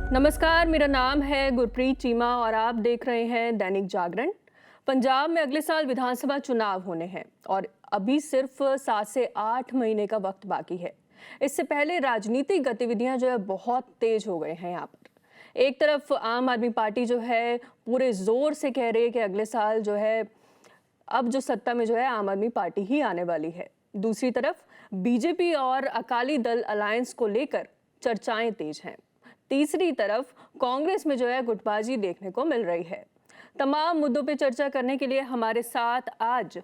नमस्कार, मेरा नाम है गुरप्रीत चीमा और आप देख रहे हैं दैनिक जागरण। पंजाब में अगले साल विधानसभा चुनाव होने हैं और अभी सिर्फ 7 से 8 महीने का वक्त बाकी है। इससे पहले राजनीतिक गतिविधियां जो है बहुत तेज हो गए हैं यहाँ पर। एक तरफ आम आदमी पार्टी जो है पूरे जोर से कह रही है कि अगले साल जो है अब जो सत्ता में जो है आम आदमी पार्टी ही आने वाली है। दूसरी तरफ बीजेपी और अकाली दल अलायंस को लेकर चर्चाएं तेज हैं। तीसरी तरफ कांग्रेस में जो है गुटबाजी देखने को मिल रही है। तमाम मुद्दों पे चर्चा करने के लिए हमारे साथ आज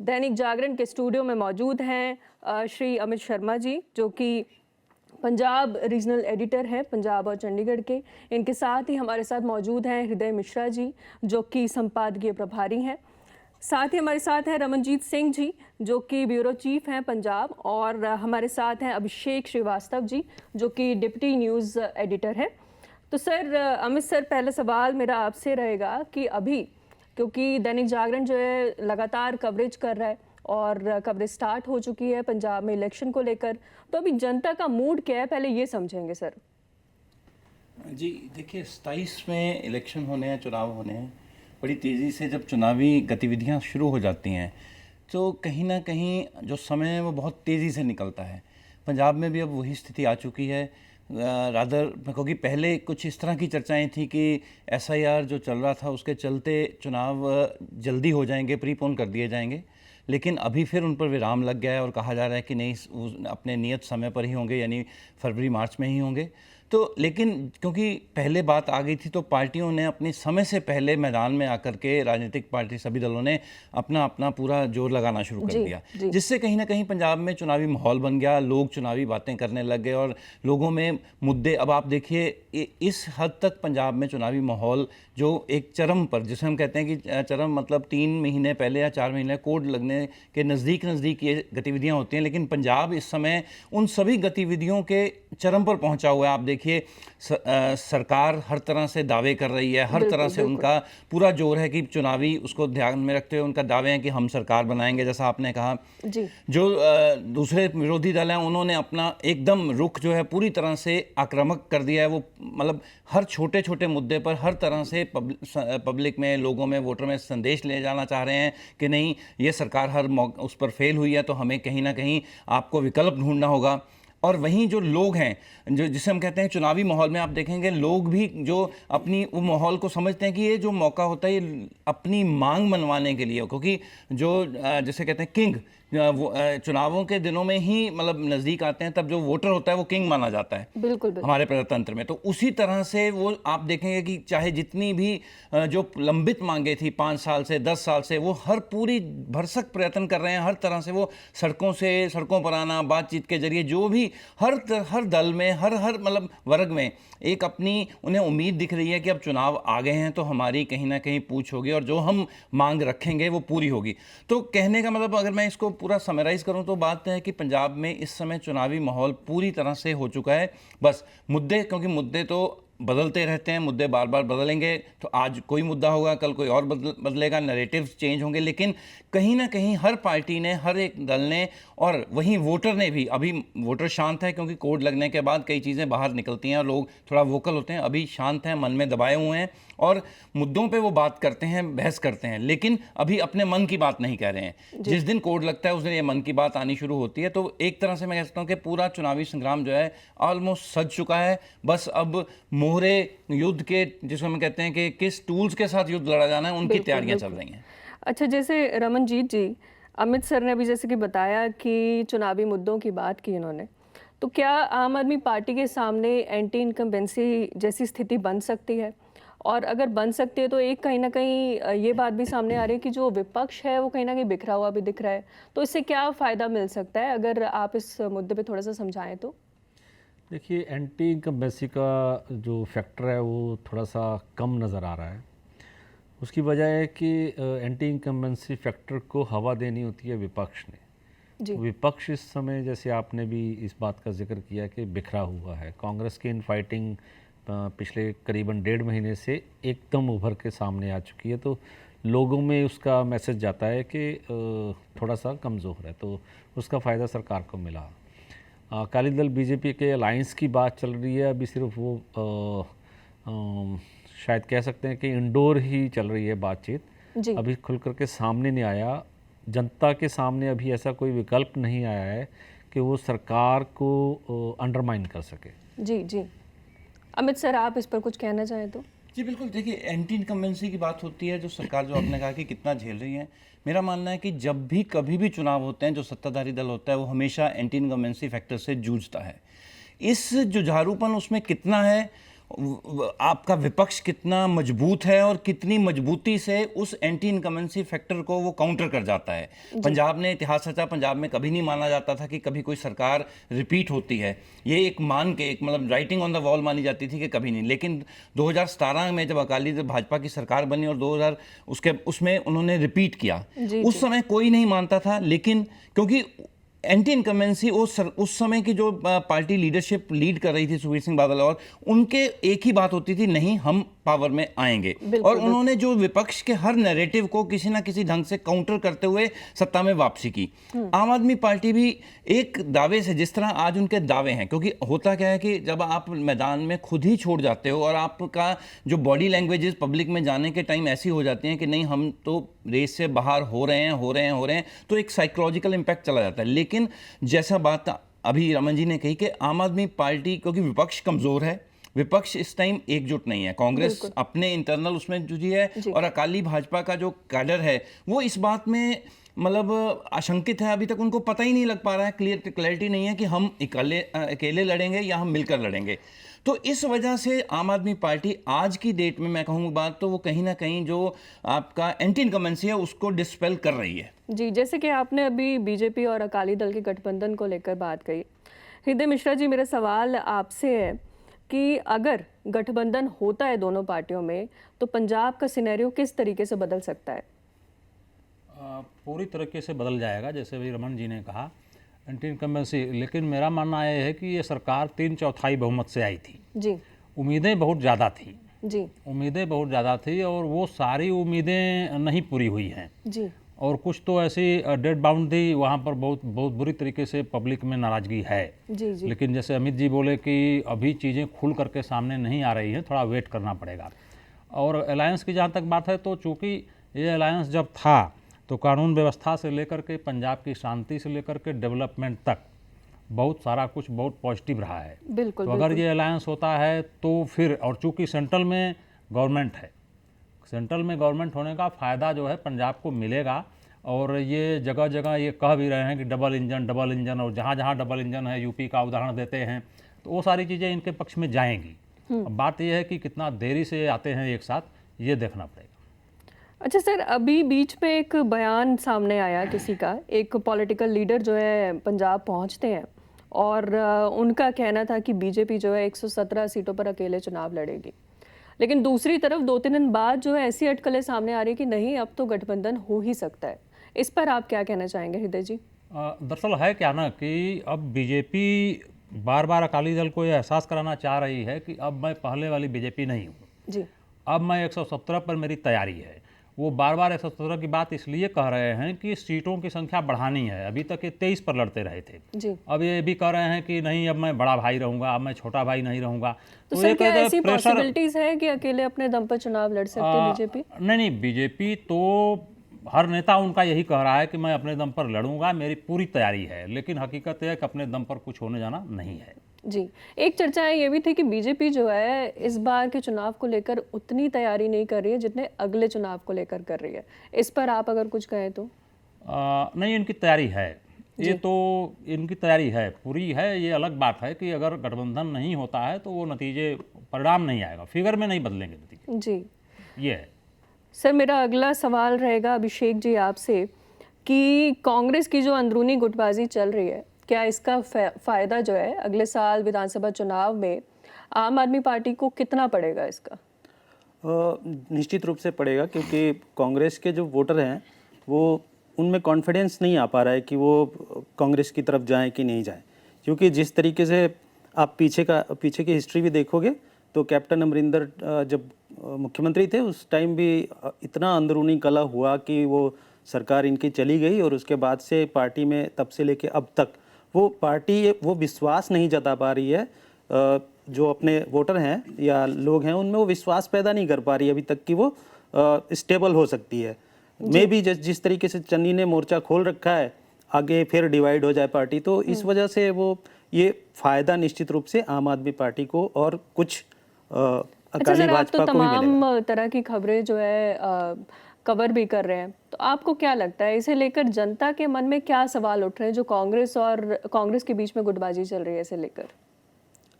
दैनिक जागरण के स्टूडियो में मौजूद हैं श्री अमित शर्मा जी, जो कि पंजाब रीजनल एडिटर हैं पंजाब और चंडीगढ़ के। इनके साथ ही हमारे साथ मौजूद हैं हृदय मिश्रा जी, जो कि संपादकीय प्रभारी हैं। साथ ही हमारे साथ हैं रमनजीत सिंह जी, जो कि ब्यूरो चीफ हैं पंजाब, और हमारे साथ हैं अभिषेक श्रीवास्तव जी, जो कि डिप्टी न्यूज़ एडिटर हैं। तो सर, अमित सर, पहला सवाल मेरा आपसे रहेगा कि अभी क्योंकि दैनिक जागरण जो है लगातार कवरेज कर रहा है और कवरेज स्टार्ट हो चुकी है पंजाब में इलेक्शन को लेकर, तो अभी जनता का मूड क्या है, पहले ये समझेंगे सर। जी देखिए, 27 में इलेक्शन होने हैं, चुनाव होने हैं। बड़ी तेज़ी से जब चुनावी गतिविधियां शुरू हो जाती हैं तो कहीं ना कहीं जो समय है वो बहुत तेज़ी से निकलता है। पंजाब में भी अब वही स्थिति आ चुकी है। रादर क्योंकि पहले कुछ इस तरह की चर्चाएं थी कि एसआईआर जो चल रहा था उसके चलते चुनाव जल्दी हो जाएंगे, प्रीपोन कर दिए जाएंगे, लेकिन अभी फिर उन पर विराम लग गया है और कहा जा रहा है कि नहीं, अपने नियत समय पर ही होंगे, यानी फरवरी मार्च में ही होंगे। तो लेकिन क्योंकि पहले बात आ गई थी तो पार्टियों ने अपने समय से पहले मैदान में आकर के, राजनीतिक पार्टी सभी दलों ने अपना अपना पूरा जोर लगाना शुरू कर दिया, जिससे कहीं ना कहीं पंजाब में चुनावी माहौल बन गया। लोग चुनावी बातें करने लग गए और लोगों में मुद्दे, अब आप देखिए इस हद तक पंजाब में चुनावी माहौल जो एक चरम पर, जिसे हम कहते हैं कि चरम मतलब 3 महीने पहले या 4 महीने कोड लगने के नज़दीक ये गतिविधियां होती हैं, लेकिन पंजाब इस समय उन सभी गतिविधियों के चरम पर पहुंचा हुआ है। आप देखिए सरकार हर तरह से दावे कर रही है, हर तरह से उनका पूरा जोर है कि चुनावी उसको ध्यान में रखते हुए उनका दावे हैं कि हम सरकार बनाएंगे, जैसा आपने कहा जी। जो दूसरे विरोधी दल हैं उन्होंने अपना एकदम रुख जो है पूरी तरह से आक्रामक कर दिया है। वो मतलब हर छोटे छोटे मुद्दे पर हर तरह से पब्लिक में, लोगों में, वोटर में संदेश ले जाना चाह रहे हैं कि नहीं, ये सरकार हर उस पर फेल हुई है तो हमें कहीं ना कहीं आपको विकल्प ढूंढना होगा। और वहीं जो लोग हैं, जो जिसे हम कहते हैं चुनावी माहौल में, आप देखेंगे लोग भी जो अपनी वो माहौल को समझते हैं कि ये जो मौका होता है ये अपनी मांग मनवाने के लिए, क्योंकि जो जिसे कहते हैं किंग, वो चुनावों के दिनों में ही मतलब नज़दीक आते हैं, तब जो वोटर होता है वो किंग माना जाता है बिल्कुल हमारे प्रजातंत्र में। तो उसी तरह से वो आप देखेंगे कि चाहे जितनी भी जो लंबित मांगे थी 5 साल से 10 साल से, वो हर पूरी भरसक प्रयत्न कर रहे हैं हर तरह से। वो सड़कों पर आना, बातचीत के जरिए, जो भी हर दल में, हर मतलब वर्ग में एक अपनी उन्हें उम्मीद दिख रही है कि अब चुनाव आ गए हैं तो हमारी कहीं ना कहीं पूछ होगी और जो हम मांग रखेंगे वो पूरी होगी। तो कहने का मतलब, अगर मैं इसको पूरा समराइज करूं तो बात है कि पंजाब में इस समय चुनावी माहौल पूरी तरह से हो चुका है। बस मुद्दे, क्योंकि मुद्दे तो बदलते रहते हैं, मुद्दे बार बार बदलेंगे, तो आज कोई मुद्दा होगा, कल कोई और बदलेगा, नैरेटिव्स चेंज होंगे, लेकिन कहीं ना कहीं हर पार्टी ने, हर एक दल ने, और वहीं वोटर ने भी, अभी वोटर शांत है क्योंकि कोड लगने के बाद कई चीज़ें बाहर निकलती हैं और लोग थोड़ा वोकल होते हैं, अभी शांत हैं, मन में दबाए हुए हैं और मुद्दों पे वो बात करते हैं, बहस करते हैं, लेकिन अभी अपने मन की बात नहीं कह रहे हैं। जिस दिन कोड लगता है उस दिन ये मन की बात आनी शुरू होती है। तो एक तरह से मैं कहता हूँ कि पूरा चुनावी संग्राम जो है ऑलमोस्ट सज चुका है। बस अब मोहरे युद्ध के, जिसको हम कहते हैं कि किस टूल्स के साथ युद्ध लड़ा जाना है, उनकी तैयारियां चल रही हैं। अच्छा, जैसे रमनजीत जी, अमित सर ने अभी जैसे कि बताया कि चुनावी मुद्दों की बात की इन्होंने, तो क्या आम आदमी पार्टी के सामने एंटी इनकम्बेंसी जैसी स्थिति बन सकती है? और अगर बन सकती है तो एक कहीं ना कहीं ये बात भी सामने आ रही है कि जो विपक्ष है वो कहीं ना कहीं बिखरा हुआ भी दिख रहा है, तो इससे क्या फ़ायदा मिल सकता है? अगर आप इस मुद्दे पे थोड़ा सा समझाएं तो। देखिए, एंटी इनकम्बेंसी का जो फैक्टर है वो थोड़ा सा कम नज़र आ रहा है। उसकी वजह है कि एंटी इनकम्बेंसी फैक्टर को हवा देनी होती है विपक्ष ने। जी। विपक्ष इस समय, जैसे आपने भी इस बात का जिक्र किया कि बिखरा हुआ है। कांग्रेस की इनफाइटिंग पिछले करीबन 1.5 महीने से एकदम उभर के सामने आ चुकी है, तो लोगों में उसका मैसेज जाता है कि थोड़ा सा कमज़ोर है, तो उसका फ़ायदा सरकार को मिला। अकाली दल बीजेपी के अलायंस की बात चल रही है, अभी सिर्फ वो शायद कह सकते हैं कि इंडोर ही चल रही है बातचीत, जी अभी खुल करके सामने नहीं आया। जनता के सामने अभी ऐसा कोई विकल्प नहीं आया है कि वो सरकार को अंडरमाइन कर सके। जी जी। अमित सर, आप इस पर कुछ कहना चाहें तो? जी बिल्कुल, देखिए एंटी इनकम्बेंसी की बात होती है, जो सरकार जो आपने कहा कि कितना झेल रही है। मेरा मानना है कि जब भी कभी भी चुनाव होते हैं, जो सत्ताधारी दल होता है वो हमेशा एंटी इनकम्बेंसी फैक्टर से जूझता है। इस जुझारूपन उसमें कितना है, आपका विपक्ष कितना मजबूत है और कितनी मजबूती से उस एंटी इनकम्बेंसी फैक्टर को वो काउंटर कर जाता है। पंजाब ने इतिहास रचा, पंजाब में कभी नहीं माना जाता था कि कभी कोई सरकार रिपीट होती है, ये एक मान के एक मतलब राइटिंग ऑन द वॉल मानी जाती थी कि कभी नहीं। लेकिन 2017 में जब अकाली दल भाजपा की सरकार बनी और 2000 उसमें उन्होंने रिपीट किया, उस समय कोई नहीं मानता था, लेकिन क्योंकि एंटी इनकम्बेंसी उस समय की जो पार्टी लीडरशिप लीड कर रही थी सुखबीर सिंह बादल, और उनके एक ही बात होती थी, नहीं हम पावर में आएंगे। और उन्होंने जो विपक्ष के हर नैरेटिव को किसी ना किसी ढंग से काउंटर करते हुए सत्ता में वापसी की। आम आदमी पार्टी भी एक दावे से, जिस तरह आज उनके दावे हैं, क्योंकि होता क्या है कि जब आप मैदान में खुद ही छोड़ जाते हो और आपका जो बॉडी लैंग्वेजेस पब्लिक में जाने के टाइम ऐसी हो जाती हैं कि नहीं हम तो रेस से बाहर हो रहे हैं, तो एक साइकोलॉजिकल इम्पैक्ट चला जाता है। लेकिन जैसा बात अभी रमन जी ने कही कि आम आदमी पार्टी, क्योंकि विपक्ष कमजोर है, विपक्ष इस टाइम एकजुट नहीं है, कांग्रेस अपने इंटरनल उसमें जुझी है और अकाली भाजपा का जो कैडर है वो इस बात में मतलब आशंकित है। अभी तक उनको पता ही नहीं लग पा रहा है, क्लैरिटी नहीं है कि हम अकेले लड़ेंगे या हम मिलकर लड़ेंगे। तो इस वजह से आम आदमी पार्टी आज की डेट में, मैं कहूँ बात तो वो कहीं ना कहीं जो आपका एंटी इनकम्बेंसी है उसको डिस्पेल कर रही है। जी, जैसे कि आपने अभी बीजेपी और अकाली दल के गठबंधन को लेकर बात कही, हृदय मिश्रा जी, मेरा सवाल आपसे है कि अगर गठबंधन होता है दोनों पार्टियों में तो पंजाब का सिनेरियो किस तरीके से बदल सकता है? पूरी तरीके से बदल जाएगा, जैसे भी रमन जी ने कहा एंटी इनकम्बेंसी। लेकिन मेरा मानना यह है कि ये सरकार 3/4 बहुमत से आई थी। जी उम्मीदें बहुत ज़्यादा थी, जी उम्मीदें बहुत ज़्यादा थी और वो सारी उम्मीदें नहीं पूरी हुई हैं। जी और कुछ तो ऐसी डेड बाउंड थी, वहाँ पर बहुत बहुत बुरी तरीके से पब्लिक में नाराज़गी है। जी जी लेकिन जैसे अमित जी बोले कि अभी चीज़ें खुल करके सामने नहीं आ रही हैं, थोड़ा वेट करना पड़ेगा। और अलायंस की जहाँ तक बात है, तो चूँकि ये अलायंस जब था तो कानून व्यवस्था से लेकर के पंजाब की शांति से लेकर के डेवलपमेंट तक बहुत सारा कुछ बहुत पॉजिटिव रहा है। बिल्कुल तो अगर ये अलायंस होता है तो फिर, और चूँकि सेंट्रल में गवर्नमेंट है, सेंट्रल में गवर्नमेंट होने का फ़ायदा जो है पंजाब को मिलेगा। और ये जगह जगह ये कह भी रहे हैं कि डबल इंजन, और जहाँ जहाँ डबल इंजन है, यूपी का उदाहरण देते हैं, तो वो सारी चीज़ें इनके पक्ष में जाएंगी। अब बात यह है कि कितना देरी से आते हैं एक साथ, ये देखना पड़ेगा। अच्छा सर, अभी बीच में एक बयान सामने आया किसी का, एक पॉलिटिकल लीडर जो है पंजाब पहुंचते हैं और उनका कहना था कि बीजेपी जो है 117 सीटों पर अकेले चुनाव लड़ेगी। लेकिन दूसरी तरफ 2-3 दिन बाद जो है ऐसी अटकलें सामने आ रही है कि नहीं, अब तो गठबंधन हो ही सकता है। इस पर आप क्या कहना चाहेंगे हृदय जी? दरअसल है क्या ना कि अब बीजेपी बार बार अकाली दल को यह एहसास कराना चाह रही है कि अब मैं पहले वाली बीजेपी नहीं हूँ, जी अब मैं 117 पर मेरी तैयारी है। वो बार बार 117 की बात इसलिए कह रहे हैं कि सीटों की संख्या बढ़ानी है। अभी तक ये 23 पर लड़ते रहे थे, जी। अब ये भी कह रहे हैं कि नहीं, अब मैं बड़ा भाई रहूंगा, अब मैं छोटा भाई नहीं रहूंगा। तो ये सर, क्या कहते हैं ऐसी प्रेशर। पॉसिबिलिटीज है कि अकेले अपने दम पर चुनाव लड़ सकती है बीजेपी? नहीं, बीजेपी तो हर नेता उनका यही कह रहा है कि मैं अपने दम पर लड़ूंगा, मेरी पूरी तैयारी है। लेकिन हकीकत यह है कि अपने दम पर कुछ होने जाना नहीं है। जी, एक चर्चाएं ये भी थी कि बीजेपी जो है इस बार के चुनाव को लेकर उतनी तैयारी नहीं कर रही है जितने अगले चुनाव को लेकर कर रही है। इस पर आप अगर कुछ कहें तो? नहीं, इनकी तैयारी है, ये तो इनकी तैयारी है, पूरी है। ये अलग बात है कि अगर गठबंधन नहीं होता है तो वो नतीजे, परिणाम नहीं आएगा, फिगर में नहीं बदलेंगे नतीजे। जी, ये है। सर, मेरा अगला सवाल रहेगा अभिषेक जी आपसे कि कांग्रेस की जो अंदरूनी गुटबाजी चल रही है, क्या इसका फायदा जो है अगले साल विधानसभा चुनाव में आम आदमी पार्टी को कितना पड़ेगा इसका? निश्चित रूप से पड़ेगा, क्योंकि कांग्रेस के जो वोटर हैं वो उनमें कॉन्फिडेंस नहीं आ पा रहा है कि वो कांग्रेस की तरफ जाएं कि नहीं जाएं। क्योंकि जिस तरीके से आप पीछे की हिस्ट्री भी देखोगे तो कैप्टन अमरिंदर जब मुख्यमंत्री थे उस टाइम भी इतना अंदरूनी कलह हुआ कि वो सरकार इनकी चली गई, और उसके बाद से पार्टी में तब से लेके अब तक वो पार्टी वो विश्वास नहीं जता पा रही है जो अपने वोटर हैं या लोग हैं उनमें वो विश्वास पैदा नहीं कर पा रही अभी तक कि वो स्टेबल हो सकती है। मे भी जिस तरीके से चन्नी ने मोर्चा खोल रखा है, आगे फिर डिवाइड हो जाए पार्टी, तो इस वजह से वो ये फायदा निश्चित रूप से आम आदमी पार्टी को और कुछ अकाली सर, आप भाजपा तो को ही मिलेगा। तमाम तरह की खबरें जो है कवर भी कर रहे हैं, तो आपको क्या लगता है इसे लेकर जनता के मन में क्या सवाल उठ रहे हैं जो कांग्रेस के बीच में गुटबाजी चल रही है इसे लेकर?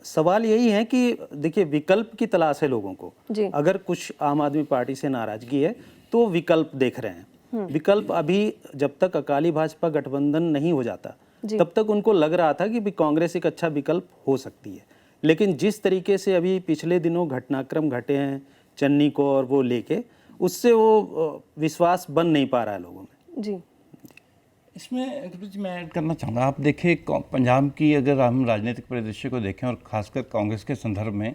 सवाल यही है कि देखिए, विकल्प की तलाश है लोगों को। जी। अगर कुछ आम आदमी पार्टी से नाराजगी है तो विकल्प देख रहे हैं। विकल्प अभी जब तक अकाली भाजपा गठबंधन नहीं हो जाता तब तक उनको लग रहा था कि भी कांग्रेस एक अच्छा विकल्प हो सकती है, लेकिन जिस तरीके से अभी पिछले दिनों घटनाक्रम घटे हैं चन्नी को और वो लेके, उससे वो विश्वास बन नहीं पा रहा है लोगों में। जी, इसमें गुरप्रीत जी मैं ऐड करना चाहूँगा। आप देखिए पंजाब की अगर हम राजनीतिक परिदृश्य को देखें और खासकर कांग्रेस के संदर्भ में,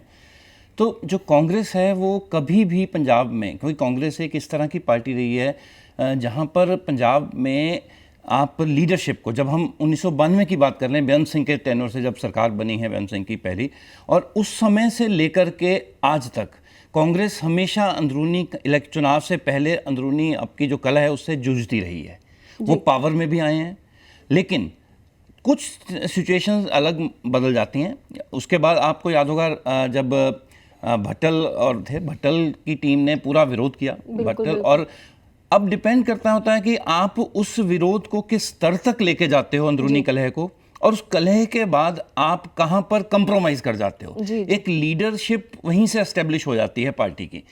तो जो कांग्रेस है वो कभी भी पंजाब में, क्योंकि कांग्रेस एक इस तरह की पार्टी रही है जहाँ पर पंजाब में आप लीडरशिप को, जब हम 1992 की बात कर रहे हैं, बेअंत सिंह के टेन्योर से जब सरकार बनी है बेअंत सिंह की पहली, और उस समय से लेकर के आज तक कांग्रेस हमेशा अंदरूनी चुनाव से पहले अंदरूनी आपकी जो कला है उससे जूझती रही है। वो पावर में भी आए हैं, लेकिन कुछ सिचुएशंस अलग बदल जाती हैं। उसके बाद आपको याद होगा जब भट्टल और थे, भट्टल की टीम ने पूरा विरोध किया, भट्टल, और अब डिपेंड करता होता है कि आप उस विरोध को किस स्तर तक लेके जाते हो अंदरूनी कलह को, और उस कलह के बाद आप कहां पर कंप्रोमाइज कर जाते हो। एक लीडरशिप वहीं से एस्टेब्लिश हो जाती है पार्टी की।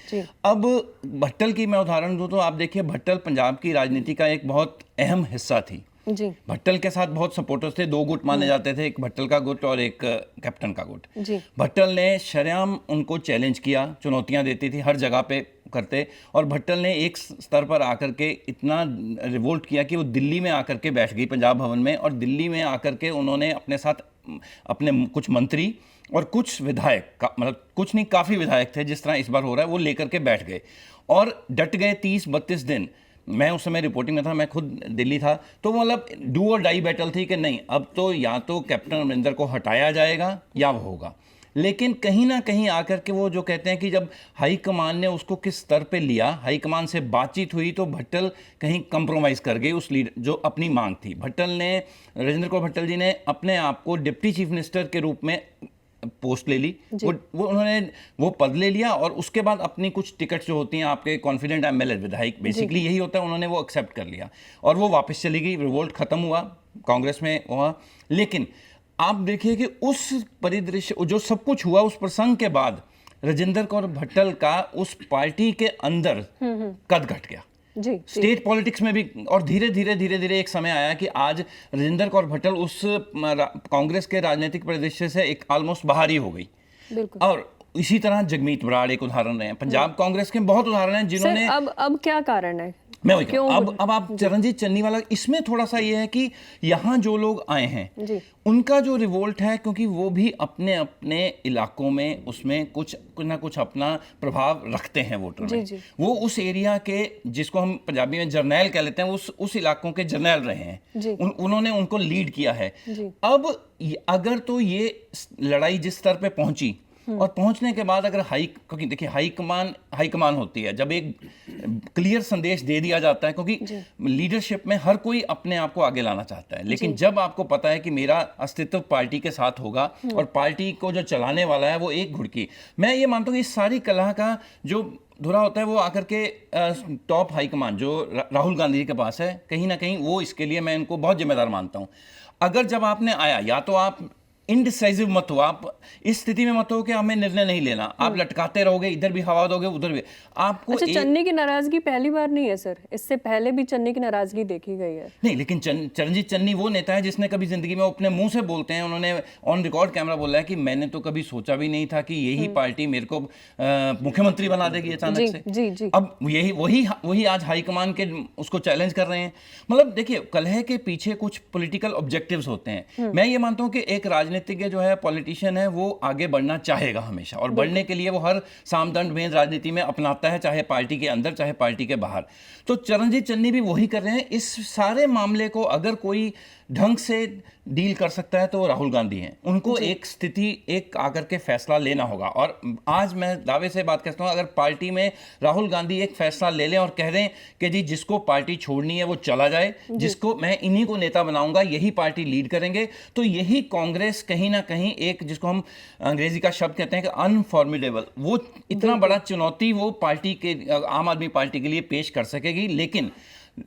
अब भट्टल की मैं उदाहरण दूं तो आप देखिए, भट्टल पंजाब की राजनीति का एक बहुत अहम हिस्सा थी। जी, भट्टल के साथ बहुत सपोर्टर्स थे, 2 गुट माने जाते थे, एक भट्टल का गुट और एक कैप्टन का गुट। जी, भट्टल ने शरेआम उनको चैलेंज किया, चुनौतियां देती थी, हर जगह पे करते, और भट्टल ने एक स्तर पर आकर के इतना रिवोल्ट किया कि वो दिल्ली में आकर के बैठ गई पंजाब भवन में, और दिल्ली में आकर के उन्होंने अपने साथ अपने कुछ मंत्री और कुछ विधायक, मतलब कुछ नहीं काफ़ी विधायक थे, जिस तरह इस बार हो रहा है, वो लेकर के बैठ गए और डट गए 30-32 दिन। मैं उस समय रिपोर्टिंग में था, मैं खुद दिल्ली था, तो मतलब डू और डाई बैटल थी कि नहीं, अब तो या तो कैप्टन अमरिंदर को हटाया जाएगा या वो होगा। लेकिन कहीं ना कहीं आकर के वो जो कहते हैं कि जब हाईकमान ने उसको किस स्तर पे लिया, हाईकमान से बातचीत हुई, तो भट्टल कहीं कंप्रोमाइज़ कर गई उस लीड जो अपनी मांग थी। भट्टल ने, राजेंद्र कुमार भट्टल जी ने अपने आप को डिप्टी चीफ मिनिस्टर के रूप में पोस्ट ले ली, वो उन्होंने वो पद ले लिया, और उसके बाद अपनी कुछ टिकट जो होती हैं आपके कॉन्फिडेंट एमएलए विधायक, बेसिकली यही होता है, उन्होंने वो एक्सेप्ट कर लिया और वो वापस चली गई। रिवोल्ट खत्म हुआ, कांग्रेस में हुआ। लेकिन आप देखिए कि उस परिदृश्य जो सब कुछ हुआ, उस प्रसंग के बाद राजेंद्र कौर भट्टल का उस पार्टी के अंदर कद घट गया, जी, स्टेट पॉलिटिक्स में भी। और धीरे धीरे एक समय आया कि आज राजेंद्र कौर भट्टल उस कांग्रेस के राजनीतिक परिदृश्य से एक ऑलमोस्ट बाहर ही हो गई। बिल्कुल। और इसी तरह जगमीत बराड़ एक उदाहरण रहे हैं। पंजाब कांग्रेस के बहुत उदाहरण हैं जिन्होंने, अब क्या कारण है? मैं वही कहूं, अब आप चरणजीत चन्नी वाला, इसमें थोड़ा सा ये है कि यहाँ जो लोग आए हैं उनका जो रिवोल्ट है, क्योंकि वो भी अपने अपने इलाकों में उसमें कुछ ना कुछ अपना प्रभाव रखते हैं वोटर में। वो उस एरिया के, जिसको हम पंजाबी में जर्नैल कह लेते हैं, उस इलाकों के जर्नैल रहे हैं, उन्होंने उनको लीड किया है। अब अगर तो ये लड़ाई जिस स्तर पे पहुंची, और पहुंचने के बाद अगर क्योंकि देखिए हाईकमान होती है, जब एक क्लियर संदेश दे दिया जाता है, क्योंकि लीडरशिप में हर कोई अपने आप को आगे लाना चाहता है, लेकिन जब आपको पता है कि मेरा अस्तित्व पार्टी के साथ होगा और पार्टी को जो चलाने वाला है वो एक घुड़की, मैं ये मानता हूँ कि इस सारी कला का जो धुरा होता है वो आकर के टॉप हाईकमान जो राहुल गांधी जी के पास है, कहीं ना कहीं वो, इसके लिए मैं इनको बहुत जिम्मेदार मानता हूँ। अगर जब आपने आया, या तो आप इनडिसाइसिव मत हो, आप इस स्थिति में मत हो कि हमें निर्णय नहीं लेना, आप लटकाते रहोगे, इधर भी हवा दोगे उधर भी आपको। अच्छा, चन्नी की नाराजगी पहली बार नहीं है सर, इससे पहले भी चन्नी की नाराजगी देखी गई है। नहीं, लेकिन चरणजीत चन्नी वो नेता है जिसने कभी जिंदगी में, वो अपने मुंह से बोलते हैं, उन्होंने ऑन रिकॉर्ड कैमरा बोला है कि मैंने तो कभी सोचा भी नहीं था कि यही पार्टी मेरे को मुख्यमंत्री बना देगी अचानक से। जी। अब वही आज हाईकमान के उसको चैलेंज कर रहे हैं। मतलब देखिए, कलह के पीछे कुछ पॉलिटिकल ऑब्जेक्टिव्स होते हैं। मैं ये मानता हूँ कि एक राजनीतिज्ञ जो है, पॉलिटिशियन है, वो आगे बढ़ना चाहेगा हमेशा, और बढ़ने के लिए वो हर सामदंड भेद राजनीति में अपनाता है, चाहे पार्टी के अंदर चाहे पार्टी के बाहर। तो चरणजीत चन्नी भी वही कर रहे हैं। इस सारे मामले को अगर कोई ढंग से डील कर सकता है तो वो राहुल गांधी हैं। उनको एक स्थिति एक आकर के फैसला लेना होगा। और आज मैं दावे से बात करता हूं, अगर पार्टी में राहुल गांधी एक फैसला ले लें और कह दें कि जी जिसको पार्टी छोड़नी है वो चला जाए, जिसको मैं इन्हीं को नेता बनाऊंगा, यही पार्टी लीड करेंगे, तो यही कांग्रेस कहीं ना कहीं एक, जिसको हम अंग्रेजी का शब्द कहते हैं कि अनफॉर्मिडेबल, वो इतना बड़ा चुनौती वो पार्टी के, आम आदमी पार्टी के लिए पेश कर सकेगी। लेकिन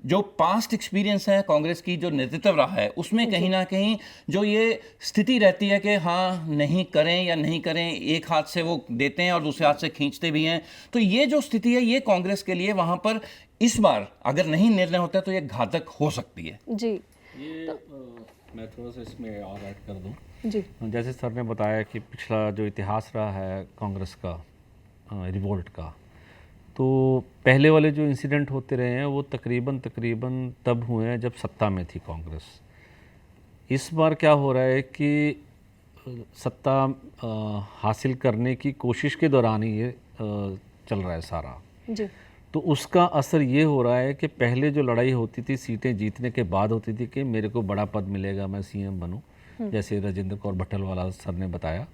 जो पास्ट एक्सपीरियंस है कांग्रेस की, जो नेतृत्व रहा है, उसमें कहीं ना कहीं जो ये स्थिति रहती है कि हाँ नहीं करें या नहीं करें, एक हाथ से वो देते हैं और दूसरे हाथ से खींचते भी हैं, तो ये जो स्थिति है ये कांग्रेस के लिए वहां पर इस बार अगर नहीं निर्णय होता तो ये घातक हो सकती है। जी, ये मैं थोड़ा सा इसमें और ऐड कर दूं। जी, जैसे सर ने बताया कि पिछला जो इतिहास रहा है कांग्रेस का रिवोल्ट का, तो पहले वाले जो इंसिडेंट होते रहे हैं वो तकरीबन तब हुए हैं जब सत्ता में थी कांग्रेस। इस बार क्या हो रहा है कि सत्ता हासिल करने की कोशिश के दौरान ही ये चल रहा है सारा। जी, तो उसका असर ये हो रहा है कि पहले जो लड़ाई होती थी सीटें जीतने के बाद होती थी कि मेरे को बड़ा पद मिलेगा, मैं सीएम बनूं, जैसे राजेंद्र कौर भट्टलवाला सर ने बताया।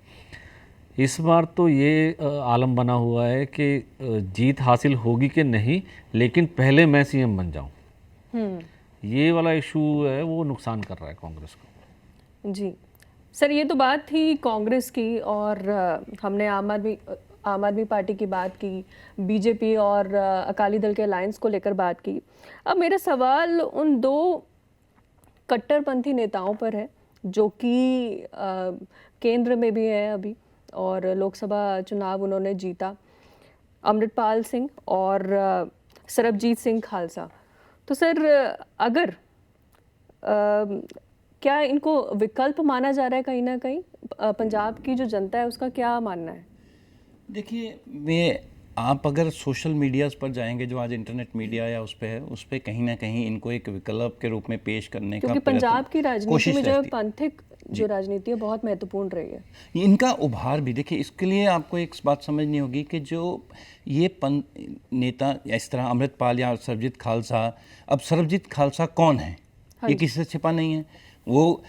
इस बार तो ये आलम बना हुआ है कि जीत हासिल होगी कि नहीं, लेकिन पहले मैं सीएम बन जाऊं। ये वाला इशू है वो नुकसान कर रहा है कांग्रेस को। जी सर, ये तो बात थी कांग्रेस की, और हमने आम आदमी पार्टी की बात की, बीजेपी और अकाली दल के अलायंस को लेकर बात की। अब मेरा सवाल उन दो कट्टरपंथी नेताओं पर है जो कि केंद्र में भी हैं अभी, और लोकसभा चुनाव उन्होंने जीता, अमृतपाल सिंह और सरबजीत सिंह खालसा। तो सर, अगर क्या इनको विकल्प माना जा रहा है कहीं ना कहीं? पंजाब की जो जनता है उसका क्या मानना है? देखिए, आप अगर सोशल मीडियाज़ पर जाएंगे, जो आज इंटरनेट मीडिया या उस पे है, उस पे कहीं ना कहीं इनको एक विकल्प के रूप में पेश करने का क्योंकि पंजाब की राजनीति कोशिश में जो रहती है। पंथिक जो राजनीति है बहुत महत्वपूर्ण रही है। इनका उभार भी देखिए, इसके लिए आपको एक बात समझनी होगी कि जो ये नेता इस तरह अमृतपाल या सरबजीत खालसा, अब सरबजीत खालसा कौन है ये किसी से छिपा नहीं है। वो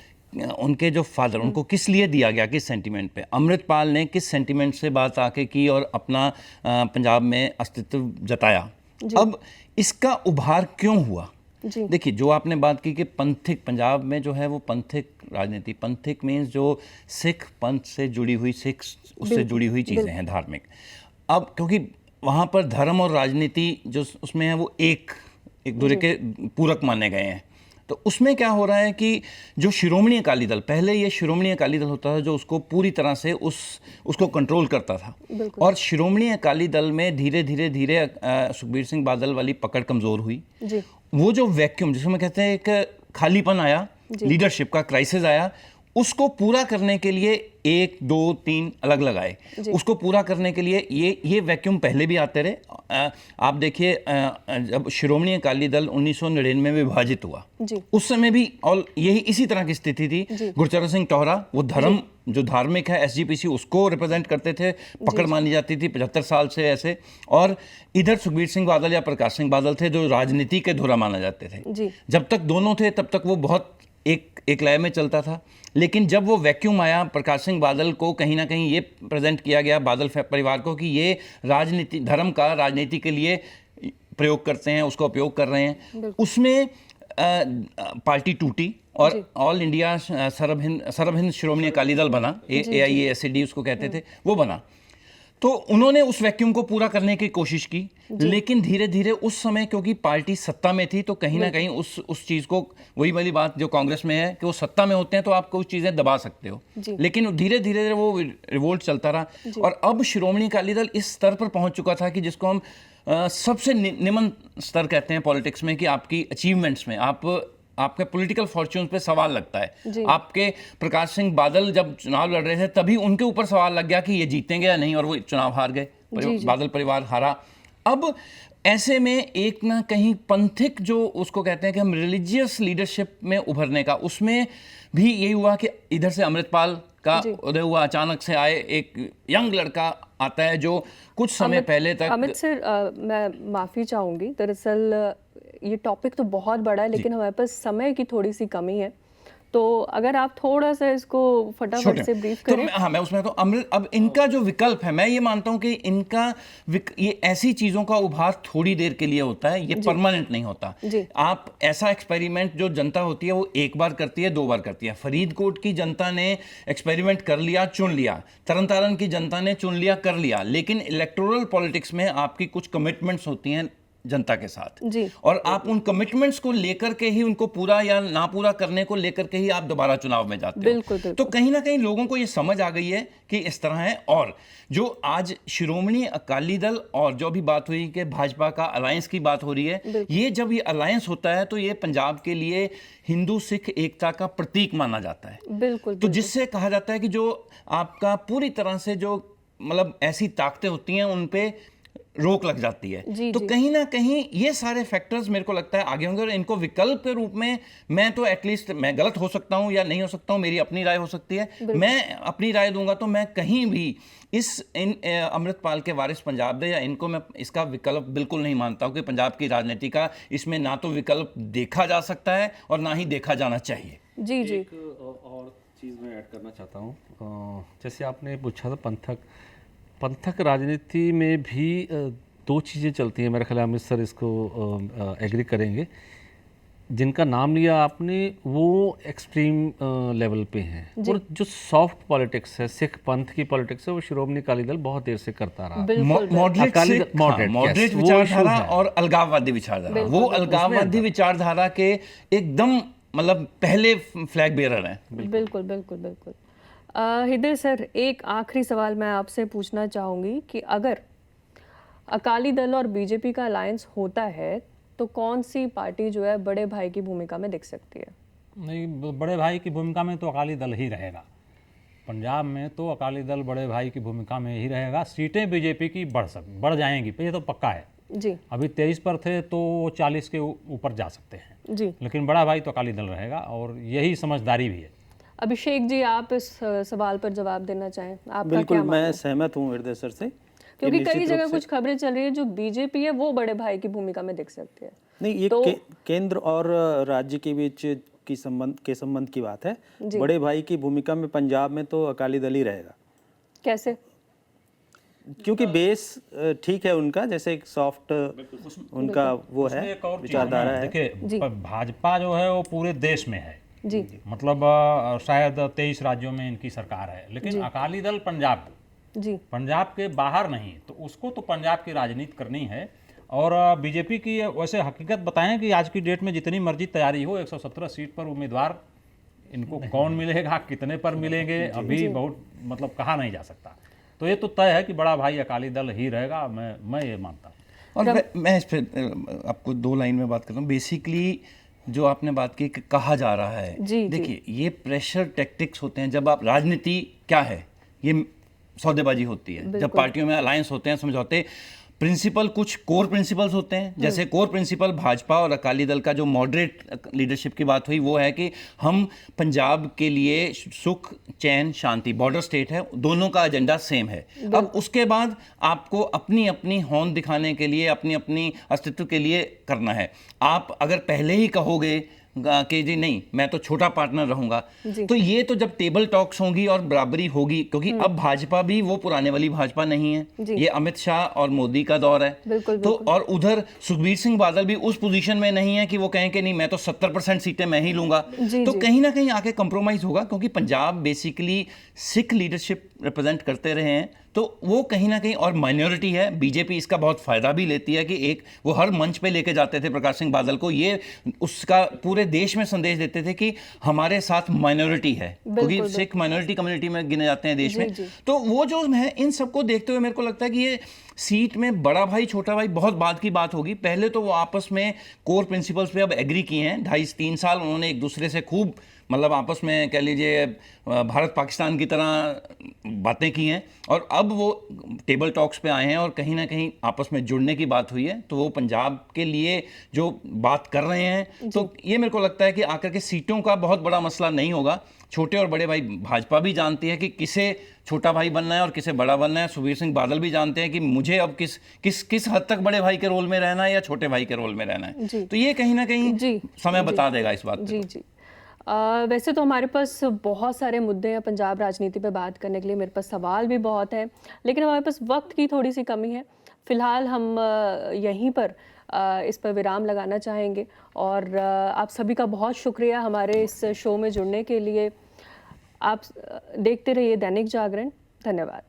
उनके जो फादर, उनको किस लिए दिया गया, किस सेंटीमेंट पे, अमृतपाल ने किस सेंटीमेंट से बात आके की और अपना पंजाब में अस्तित्व जताया। अब इसका उभार क्यों हुआ? देखिए, जो आपने बात की कि पंथिक, पंजाब में जो है वो पंथिक राजनीति, पंथिक मीन्स जो सिख पंथ से जुड़ी हुई, सिख उससे जुड़ी हुई चीज़ें हैं धार्मिक। अब क्योंकि वहाँ पर धर्म और राजनीति जो उसमें है वो एक दूसरे के पूरक माने गए हैं। तो उसमें क्या हो रहा है कि जो शिरोमणि अकाली दल, पहले ये शिरोमणि अकाली दल होता था जो उसको पूरी तरह से उसको कंट्रोल करता था, और शिरोमणि अकाली दल में धीरे धीरे सुखबीर सिंह बादल वाली पकड़ कमज़ोर हुई। वो जो वैक्यूम, जिसमें कहते हैं एक खालीपन आया, लीडरशिप का क्राइसिस आया, उसको पूरा करने के लिए 1, 2, 3 अलग अलग आए। उसको पूरा करने के लिए ये वैक्यूम पहले भी आते रहे। आप देखिए, जब शिरोमणि अकाली दल 1999 में विभाजित हुआ, उस समय भी और यही इसी तरह की स्थिति थी। गुरचरण सिंह टोहरा, वो धर्म जो धार्मिक है, एसजीपीसी उसको रिप्रेजेंट करते थे, पकड़ मानी जाती थी 75 साल से ऐसे। और इधर सुखबीर सिंह बादल या प्रकाश सिंह बादल थे जो राजनीति के धुरा माना जाते थे। जब तक दोनों थे तब तक वो बहुत एक लय में चलता था। लेकिन जब वो वैक्यूम आया, प्रकाश सिंह बादल को कहीं ना कहीं ये प्रेजेंट किया गया, बादल परिवार को, कि ये राजनीति, धर्म का राजनीति के लिए प्रयोग करते हैं, उसका उपयोग कर रहे हैं। उसमें पार्टी टूटी और ऑल इंडिया सर्व हिंद श्रोमणी अकाली दल बना, AIASAD उसको कहते थे, वो बना। तो उन्होंने उस वैक्यूम को पूरा करने की कोशिश की, लेकिन धीरे धीरे उस समय क्योंकि पार्टी सत्ता में थी तो कहीं ना कहीं उस चीज़ को, वही वाली बात जो कांग्रेस में है कि वो सत्ता में होते हैं तो आप कुछ चीज़ें दबा सकते हो, लेकिन धीरे धीरे वो रिवोल्ट चलता रहा। और अब श्रोमणी अकाली दल इस स्तर पर पहुंच चुका था कि जिसको हम सबसे निम्न स्तर कहते हैं पॉलिटिक्स में, कि आपकी अचीवमेंट्स में, आपके पॉलिटिकल फॉर्च्यून्स पे सवाल लगता है। आपके प्रकाश सिंह बादल जब चुनाव लड़ रहे थे तभी उनके ऊपर सवाल लग गया कि ये जीतेंगे या नहीं, और वो चुनाव हार गए, बादल परिवार हारा। अब ऐसे में एक ना कहीं पंथिक, जो उसको कहते हैं कि हम रिलीजियस लीडरशिप में उभरने का, उसमें भी यही हुआ कि इधर से अमृतपाल का उदय हुआ, अचानक से आए एक यंग लड़का आता है जो कुछ समय पहले तक। अमित सर, मैं माफ़ी चाहूँगी, दरअसल ये टॉपिक तो बहुत बड़ा है लेकिन हमारे पास समय की थोड़ी सी कमी है। तो अगर आप थोड़ा सा इसको फटाफट से ब्रीफ तो करें। हाँ, मैं उसमें तो अमृत, अब इनका जो विकल्प है, मैं ये मानता हूं कि इनका ये ऐसी चीजों का उभार थोड़ी देर के लिए होता है, ये परमानेंट नहीं होता। जी। आप ऐसा एक्सपेरिमेंट जो जनता होती है वो एक बार करती है, 2 बार करती है। फरीदकोट की जनता ने एक्सपेरिमेंट कर लिया, चुन लिया। तरन तारण की जनता ने चुन लिया, कर लिया। लेकिन इलेक्टोरल पॉलिटिक्स में आपकी कुछ कमिटमेंट्स होती हैं जनता के साथ, जी। और आप उन कमिटमेंट्स को लेकर के ही, उनको पूरा या ना पूरा करने को लेकर के ही आप दोबारा चुनाव में जाते हो। बिल्कुल, बिल्कुल। तो कहीं ना कहीं लोगों को ये समझ आ गई है कि इस तरह है। और जो आज शिरोमणि अकाली दल और जो भी बात हुई कि भाजपा का अलायंस की बात हो रही है, ये जब ये अलायंस होता है तो ये पंजाब के लिए हिंदू सिख एकता का प्रतीक माना जाता है। बिल्कुल, तो जिससे कहा जाता है कि जो आपका पूरी तरह से जो मतलब ऐसी ताकतें होती हैं उन पे रोक लग जाती है। जी, तो जी। कहीं ना कहीं ये सारे फैक्टर्स मेरे को लगता है आगे होंगे, और इनको विकल्प के रूप में मैं तो एटलीस्ट, मैं गलत हो सकता हूं या नहीं हो सकता हूं, मेरी अपनी राय हो सकती है, मैं अपनी राय दूंगा तो मैं कहीं भी अमृतपाल के वारिस पंजाब दे या इनको मैं इसका विकल्प बिल्कुल नहीं मानता हूं कि पंजाब की राजनीति का इसमें ना तो विकल्प देखा जा सकता है और ना ही देखा जाना चाहिए। जी जी। एक और चीज़ मैं ऐड करना चाहता हूँ। जैसे आपने पूछा था पंथक राजनीति में भी 2 चीज़ें चलती हैं, मेरा ख्याल है अमित सर इसको एग्री करेंगे। जिनका नाम लिया आपने वो एक्सट्रीम लेवल पे हैं, और जो सॉफ्ट पॉलिटिक्स है, सिख पंथ की पॉलिटिक्स है, वो श्रोमणी अकाली दल बहुत देर से करता रहा। बिल्कुल मॉडरेट yes, वो विचारधारा issue है। और अलगाववादी विचारधारा, बिल्कुल, वो अलगाववादी विचारधारा के एकदम मतलब पहले फ्लैग बेरर हैं। बिल्कुल बिल्कुल बिल्कुल। हिदर सर, एक आखिरी सवाल मैं आपसे पूछना चाहूँगी कि अगर अकाली दल और बीजेपी का अलायंस होता है तो कौन सी पार्टी जो है बड़े भाई की भूमिका में दिख सकती है? नहीं, बड़े भाई की भूमिका में तो अकाली दल ही रहेगा। पंजाब में तो अकाली दल बड़े भाई की भूमिका में ही रहेगा। सीटें बीजेपी की बढ़ जाएंगी, ये तो पक्का है। जी अभी 23 पर थे तो 40 के ऊपर जा सकते हैं, जी। लेकिन बड़ा भाई तो अकाली दल रहेगा, और यही समझदारी भी है। अभिषेक जी, आप इस सवाल पर जवाब देना चाहें? आपका बिल्कुल, क्या मैं मानना है? सहमत हूँ हृदय सर से। क्योंकि निश्चित कई रूप जगह से- कुछ खबरें चल रही है जो बीजेपी है वो बड़े भाई की भूमिका में दिख सकती है। नहीं, ये तो- केंद्र और राज्य के बीच की संबंध की बात है। जी। बड़े भाई की भूमिका में पंजाब में तो अकाली दल ही रहेगा, कैसे? क्योंकि बेस ठीक है उनका, जैसे एक सॉफ्ट उनका वो है, एक और चीज़ विचारधारा है, है। देखिए भाजपा जो है वो पूरे देश में है, जी मतलब शायद 23 राज्यों में इनकी सरकार है, लेकिन अकाली दल जी पंजाब के बाहर नहीं, तो उसको तो पंजाब की राजनीति करनी है। और बीजेपी की वैसे हकीकत बताएं कि आज की डेट में जितनी मर्जी तैयारी हो, 117 सीट पर उम्मीदवार इनको कौन मिलेगा, कितने पर मिलेंगे, अभी बहुत मतलब कहा नहीं जा सकता। तो ये तो तय है कि बड़ा भाई अकाली दल ही रहेगा, मैं ये मानता हूँ। और मैं इस पर आपको 2 लाइन में बात करता हूँ। बेसिकली जो आपने बात की कि कहा जा रहा है, जी, देखिए ये प्रेशर टैक्टिक्स होते हैं। जब आप, राजनीति क्या है, ये सौदेबाजी होती है। जब पार्टियों में अलायंस होते हैं, समझौते, प्रिंसिपल, कुछ कोर प्रिंसिपल्स होते हैं। जैसे कोर प्रिंसिपल भाजपा और अकाली दल का जो मॉडरेट लीडरशिप की बात हुई, वो है कि हम पंजाब के लिए सुख, चैन, शांति, बॉर्डर स्टेट है, दोनों का एजेंडा सेम है। अब उसके बाद आपको अपनी अपनी हौंद दिखाने के लिए, अपनी अपनी अस्तित्व के लिए करना है। आप अगर पहले ही कहोगे कि जी नहीं मैं तो छोटा पार्टनर रहूंगा, तो ये तो जब टेबल टॉक्स होंगी और बराबरी होगी, क्योंकि अब भाजपा भी वो पुराने वाली भाजपा नहीं है, ये अमित शाह और मोदी का दौर है। बिल्कुल, तो और उधर सुखबीर सिंह बादल भी उस पोजीशन में नहीं है कि वो कहें कि नहीं मैं तो 70% सीटें मैं ही लूंगा। तो कहीं ना कहीं आके कंप्रोमाइज होगा, क्योंकि Punjab basically Sikh leadership represent करते रहे हैं, तो वो कहीं ना कहीं, और माइनॉरिटी है। बीजेपी इसका बहुत फायदा भी लेती है कि एक वो हर मंच पे लेके जाते थे प्रकाश सिंह बादल को, ये उसका पूरे देश में संदेश देते थे कि हमारे साथ माइनॉरिटी है, क्योंकि सिख माइनॉरिटी कम्युनिटी में गिने जाते हैं देश में। तो वो जो है, इन सबको देखते हुए मेरे को लगता है कि ये सीट में बड़ा भाई छोटा भाई बहुत बाद की बात होगी। पहले तो वो आपस में कोर प्रिंसिपल्स पे अब एग्री किए हैं। 2.5-3 साल उन्होंने एक दूसरे से खूब मतलब आपस में कह लीजिए भारत पाकिस्तान की तरह बातें की हैं, और अब वो टेबल टॉक्स पे आए हैं और कहीं ना कहीं आपस में जुड़ने की बात हुई है। तो वो पंजाब के लिए जो बात कर रहे हैं, तो ये मेरे को लगता है कि आकर के सीटों का बहुत बड़ा मसला नहीं होगा। छोटे और बड़े भाई, भाजपा भी जानती है कि किसे छोटा भाई बनना है और किसे बड़ा बनना है। सुखबीर सिंह बादल भी जानते हैं कि मुझे अब किस हद तक बड़े भाई के रोल में रहना है या छोटे भाई के रोल में रहना है। तो ये कहीं ना कहीं समय बता देगा इस बात पे। जी जी। वैसे तो हमारे पास बहुत सारे मुद्दे हैं पंजाब राजनीति पे बात करने के लिए, मेरे पास सवाल भी बहुत हैं, लेकिन हमारे पास वक्त की थोड़ी सी कमी है। फ़िलहाल हम यहीं पर इस पर विराम लगाना चाहेंगे और आप सभी का बहुत शुक्रिया हमारे इस शो में जुड़ने के लिए। आप देखते रहिए दैनिक जागरण। धन्यवाद।